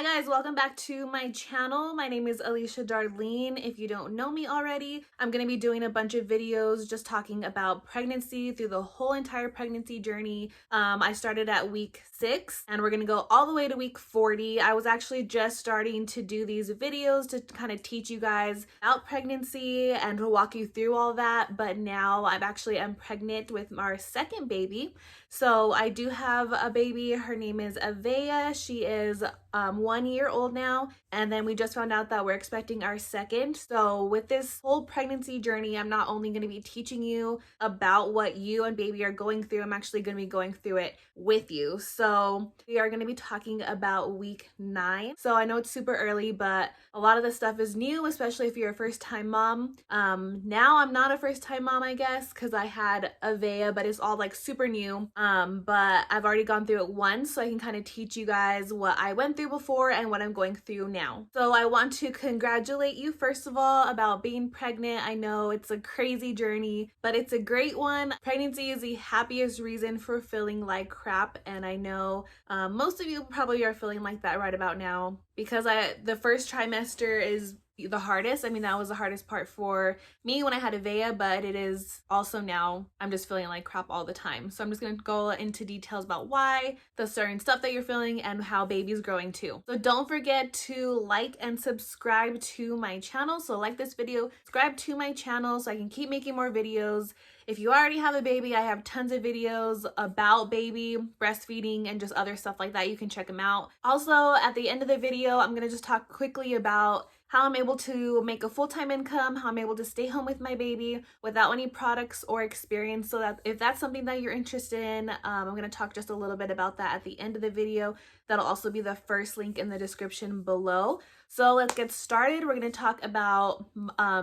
Hi guys, welcome back to my channel. My name is Alicia Darleen. If you don't know me already, I'm going to be doing a bunch of videos just talking about pregnancy through the whole entire pregnancy journey. I started at week 6 and we're going to go all the way to week 40. I was actually just starting to do these videos to kind of teach you guys about pregnancy and to walk you through all that, but now I'm pregnant with our second baby. So I do have a baby. Her name is Avea. She is 1 year old now, and then we just found out that we're expecting our second. So with this whole pregnancy journey, I'm not only going to be teaching you about what you and baby are going through, I'm actually going to be going through it with you. So we are going to be talking about week 9. So I know it's super early, but a lot of this stuff is new, especially if you're a first-time mom. Now I'm not a first-time mom, I guess, because I had Avea, but it's all like super new. But I've already gone through it once, so I can kind of teach you guys what I went through before and what I'm going through now. So I want to congratulate you first of all about being pregnant. I know it's a crazy journey, but it's a great one. Pregnancy is the happiest reason for feeling like crap, and I know most of you probably are feeling like that right about now because the first trimester is the hardest. I mean, that was the hardest part for me when I had Avea, but it is also now I'm just feeling like crap all the time. So I'm just going to go into details about why, the certain stuff that you're feeling, and how baby's growing too. So don't forget to like and subscribe to my channel. So like this video, subscribe to my channel so I can keep making more videos. If you already have a baby, I have tons of videos about baby, breastfeeding, and just other stuff like that. You can check them out. Also, at the end of the video, I'm going to just talk quickly about how I'm able to make a full-time income, how I'm able to stay home with my baby without any products or experience. So that if that's something that you're interested in, I'm going to talk just a little bit about that at the end of the video. That'll also be the first link in the description below. So let's get started. We're going to talk about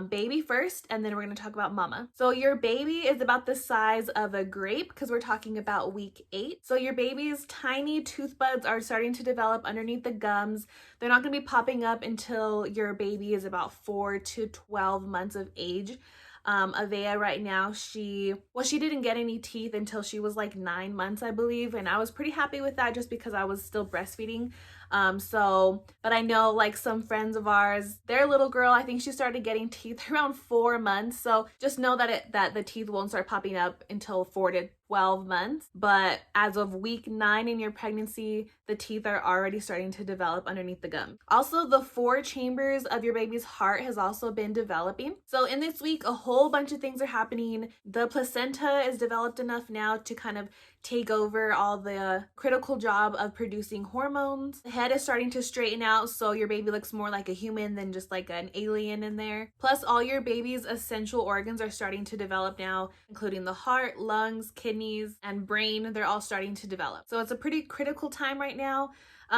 baby first, and then we're going to talk about mama. So your baby is about the size of a grape because we're talking about week 8. So your baby's tiny tooth buds are starting to develop underneath the gums. They're not going to be popping up until your baby is about 4 to 12 months of age. Avea right now, she didn't get any teeth until she was like 9 months, I believe, and I was pretty happy with that just because I was still breastfeeding. But I know like some friends of ours, their little girl, I think she started getting teeth around 4 months. So just know that the teeth won't start popping up until 4 to 12 months. But as of week 9 in your pregnancy, the teeth are already starting to develop underneath the gum. Also, the 4 chambers of your baby's heart has also been developing. So in this week, a whole bunch of things are happening. The placenta is developed enough now to kind of take over all the critical job of producing hormones. The head is starting to straighten out, so your baby looks more like a human than just like an alien in there. Plus, all your baby's essential organs are starting to develop now, including the heart, lungs, kidneys, and brain. They're all starting to develop. So it's a pretty critical time right now.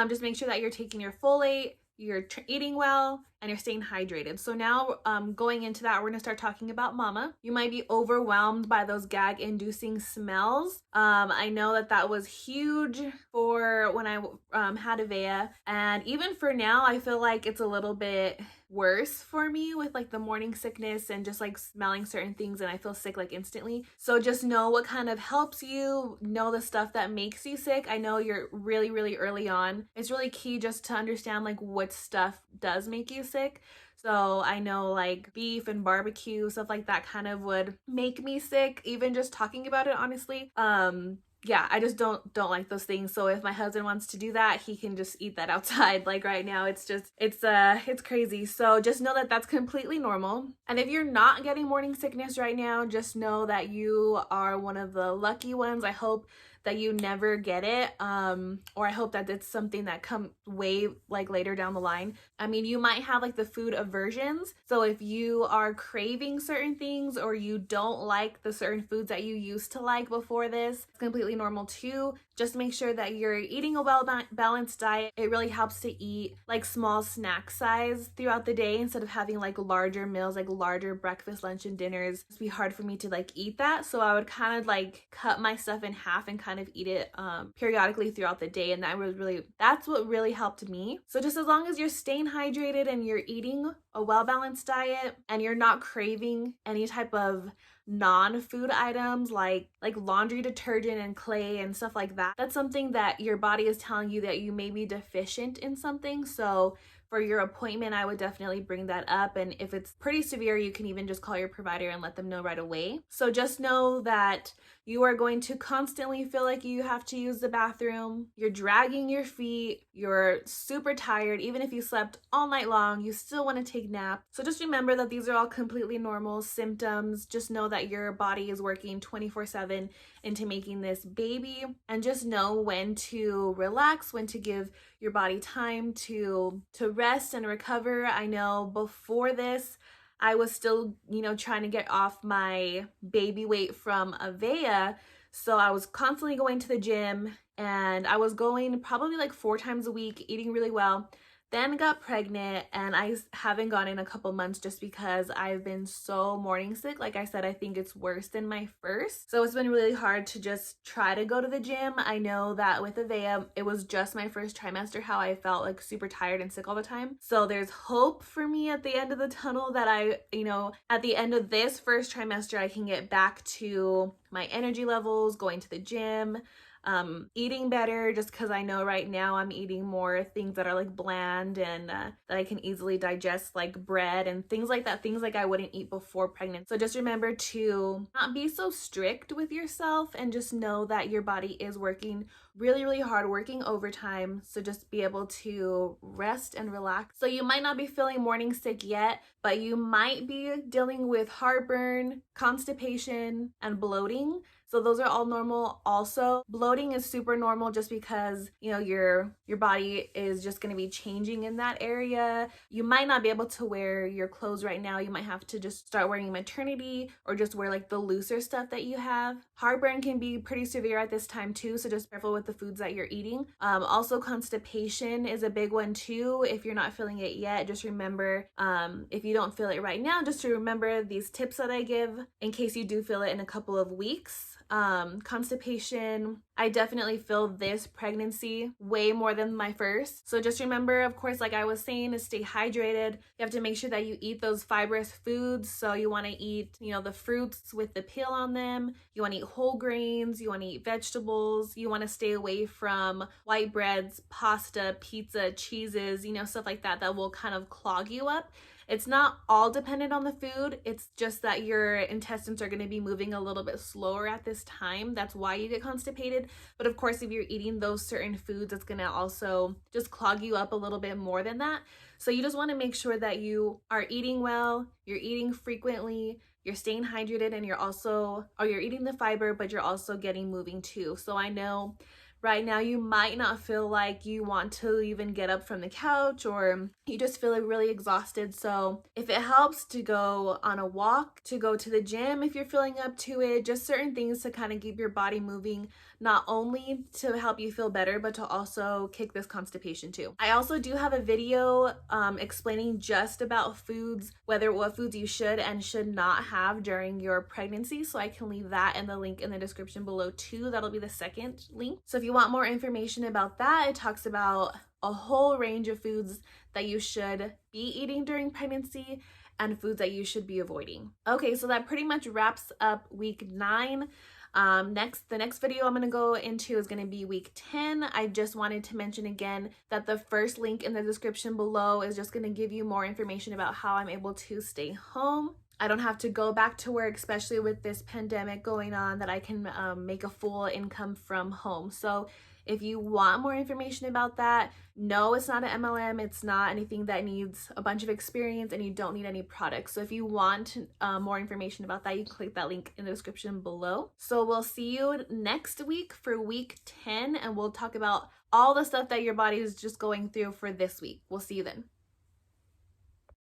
Just make sure that you're taking your folate, you're eating well, and you're staying hydrated. So now going into that, we're gonna start talking about mama. You might be overwhelmed by those gag inducing smells. I know that was huge for when I had Avea, and even for now I feel like it's a little bit worse for me with like the morning sickness and just like smelling certain things, and I feel sick like instantly. So just know what kind of helps you, know the stuff that makes you sick. I know you're really early on. It's really key just to understand like what stuff does make you sick. So I know like beef and barbecue, stuff like that kind of would make me sick, even just talking about it, honestly. Yeah, I just don't like those things. So if my husband wants to do that, he can just eat that outside. Like right now, it's crazy. So just know that that's completely normal. And if you're not getting morning sickness right now, just know that you are one of the lucky ones. I hope that you never get it, or I hope that it's something that come way like later down the line. I mean, you might have like the food aversions, so if you are craving certain things or you don't like the certain foods that you used to like before this, it's completely normal too. Just make sure that you're eating a well-balanced diet. It really helps to eat like small snack size throughout the day instead of having like larger meals, like larger breakfast, lunch, and dinners. It'd be hard for me to like eat that, so I would kind of like cut my stuff in half and kind of eat it periodically throughout the day, and that's what really helped me. So just as long as you're staying hydrated and you're eating a well-balanced diet and you're not craving any type of non-food items like laundry detergent and clay and stuff like that, that's something that your body is telling you that you may be deficient in something. So for your appointment, I would definitely bring that up. And if it's pretty severe, you can even just call your provider and let them know right away. So just know that you are going to constantly feel like you have to use the bathroom. You're dragging your feet. You're super tired. Even if you slept all night long, you still want to take naps. So just remember that these are all completely normal symptoms. Just know that your body is working 24/7 into making this baby, and just know when to relax, when to give your body time to rest and recover. I know before this, I was still, trying to get off my baby weight from Avea. So I was constantly going to the gym, and I was going probably like 4 times a week, eating really well. Then got pregnant, and I haven't gone in a couple months just because I've been so morning sick. Like I said, I think it's worse than my first. So it's been really hard to just try to go to the gym. I know that with Avea, it was just my first trimester how I felt like super tired and sick all the time. So there's hope for me at the end of the tunnel that at the end of this first trimester, I can get back to my energy levels, going to the gym, eating better, just because I know right now I'm eating more things that are like bland and that I can easily digest, like bread and things like that, things like I wouldn't eat before pregnant. So just remember to not be so strict with yourself, and just know that your body is working really, really hard, working overtime. So just be able to rest and relax. So you might not be feeling morning sick yet, but you might be dealing with heartburn, constipation, and bloating. So those are all normal. Also, bloating is super normal just because, your body is just going to be changing in that area. You might not be able to wear your clothes right now. You might have to just start wearing maternity, or just wear like the looser stuff that you have. Heartburn can be pretty severe at this time too, so just be careful with the foods that you're eating. Also, constipation is a big one too. If you're not feeling it yet, just remember, if you don't feel it right now, just to remember these tips that I give in case you do feel it in a couple of weeks. Constipation, I definitely feel this pregnancy way more than my first. So just remember, of course, like I was saying, to stay hydrated. You have to make sure that you eat those fibrous foods. So you want to eat, the fruits with the peel on them. You want to eat whole grains. You want to eat vegetables. You want to stay away from white breads, pasta, pizza, cheeses, stuff like that that will kind of clog you up. It's not all dependent on the food. It's just that your intestines are going to be moving a little bit slower at this time. That's why you get constipated. But of course, if you're eating those certain foods, it's going to also just clog you up a little bit more than that. So you just want to make sure that you are eating well, you're eating frequently, you're staying hydrated, and you're eating the fiber, but you're also getting moving too. So I know right now you might not feel like you want to even get up from the couch, or you just feel like really exhausted. So if it helps to go on a walk, to go to the gym if you're feeling up to it, just certain things to kind of keep your body moving, not only to help you feel better, but to also kick this constipation too. I also do have a video explaining just about foods, what foods you should and should not have during your pregnancy. So I can leave that in the link in the description below too. That'll be the second link. So if you want more information about that, it talks about a whole range of foods that you should be eating during pregnancy and foods that you should be avoiding. Okay, so that pretty much wraps up week 9. The next video I'm going to go into is going to be week 10. I just wanted to mention again that the first link in the description below is just going to give you more information about how I'm able to stay home. I don't have to go back to work, especially with this pandemic going on, that I can make a full income from home. So if you want more information about that, no, it's not an MLM. It's not anything that needs a bunch of experience, and you don't need any products. So if you want more information about that, you can click that link in the description below. So we'll see you next week for week 10, and we'll talk about all the stuff that your body is just going through for this week. We'll see you then.